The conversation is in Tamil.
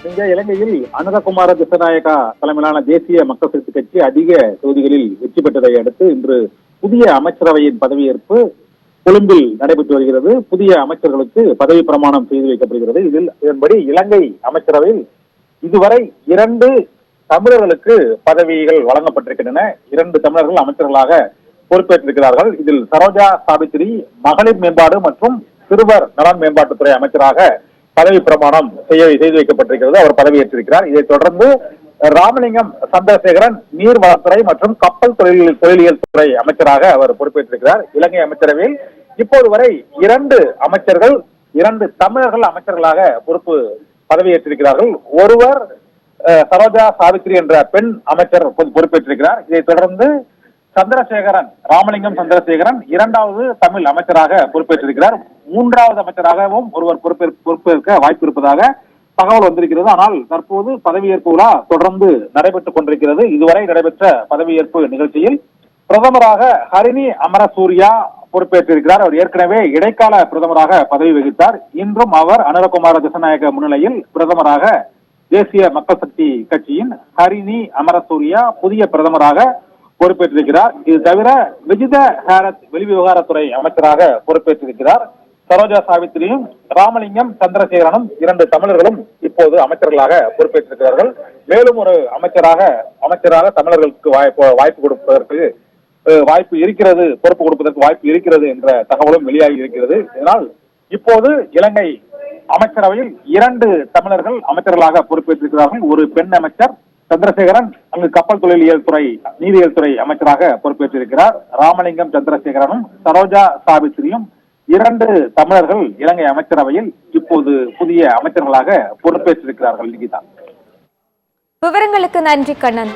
இங்க இலங்கையில் அனுரகுமார திசாநாயக்கா தலைமையிலான தேசிய மக்கள் சக்தி கட்சி அதிக தொகுதிகளில் வெற்றி பெற்றதை அடுத்து இன்று புதிய அமைச்சரவையின் பதவியேற்பு கொழும்பில் நடைபெற்று வருகிறது. புதிய அமைச்சர்களுக்கு பதவி பிரமாணம் செய்து வைக்கப்படுகிறது. இதன்படி இலங்கை அமைச்சரவையில் இதுவரை 2 தமிழர்களுக்கு பதவிகள் வழங்கப்பட்டிருக்கின்றன. 2 தமிழர்கள் அமைச்சர்களாக பொறுப்பேற்றிருக்கிறார்கள். இதில் சரோஜா சாவித்திரி மகளிர் மேம்பாடு மற்றும் சிறுவர் நலன் மேம்பாட்டுத்துறை அமைச்சராக பதவி பிரமாணம் செய்து வைக்கப்பட்டிருக்கிறது. அவர் பதவியேற்றிருக்கிறார். இதைத் தொடர்ந்து ராமலிங்கம் சந்திரசேகரன் நீர்வளத்துறை மற்றும் கப்பல் தொழிலியல் துறை அமைச்சராக அவர் பொறுப்பேற்றிருக்கிறார். இலங்கை அமைச்சரவையில் இப்போது வரை 2 அமைச்சர்கள் 2 தமிழர்கள் அமைச்சர்களாக பதவியேற்றிருக்கிறார்கள். ஒருவர் சரோஜா சாவித்ரி என்ற பெண் அமைச்சர் பொறுப்பேற்றிருக்கிறார். இதைத் தொடர்ந்து ராமலிங்கம் சந்திரசேகரன் 2வது தமிழ் அமைச்சராக பொறுப்பேற்றிருக்கிறார். 3வது அமைச்சராகவும் ஒருவர் பொறுப்பேற்க வாய்ப்பு இருப்பதாக தகவல் வந்திருக்கிறது. ஆனால் தற்போது பதவியேற்பு விழா தொடர்ந்து நடைபெற்றுக் கொண்டிருக்கிறது. இதுவரை நடைபெற்ற பதவியேற்பு நிகழ்ச்சியில் பிரதமராக ஹரிணி அமரசூரியா பொறுப்பேற்றிருக்கிறார். அவர் ஏற்கனவே இடைக்கால பிரதமராக பதவி வகித்தார். இன்றும் அவர் அனுரகுமார திசாநாயக்க முன்னிலையில் பிரதமராக தேசிய மக்கள் சக்தி கட்சியின் ஹரிணி அமரசூரியா புதிய பிரதமராக பொறுப்பேற்றிருக்கிறார். இது தவிர விஜித ஹேரத் வெளிவிவகாரத்துறை அமைச்சராக பொறுப்பேற்றிருக்கிறார். சரோஜா சாவித்திரியும் ராமலிங்கம் சந்திரசேகரனும் 2 தமிழர்களும் இப்போது அமைச்சர்களாக பொறுப்பேற்றிருக்கிறார்கள். மேலும் ஒரு அமைச்சராக தமிழர்களுக்கு வாய்ப்பு கொடுப்பதற்கு வாய்ப்பு இருக்கிறது, பொறுப்பு கொடுப்பதற்கு வாய்ப்பு இருக்கிறது என்ற தகவலும் வெளியாகி இருக்கிறது. இதனால் இப்போது இலங்கை அமைச்சரவையில் 2 தமிழர்கள் அமைச்சர்களாக பொறுப்பேற்றிருக்கிறார்கள். ஒரு பெண் அமைச்சர் சந்திரசேகரன் அங்கு கப்பல் தொழிலியல் துறை நீரியல் துறை அமைச்சராக பொறுப்பேற்றிருக்கிறார். ராமலிங்கம் சந்திரசேகரனும் சரோஜா சாவித்திரியும் 2 தமிழர்கள் இலங்கை அமைச்சரவையில் இப்போது புதிய அமைச்சர்களாக பொறுப்பேற்றிருக்கிறார்கள். நிகிதா, விவரங்களுக்கு நன்றி கண்ணன்.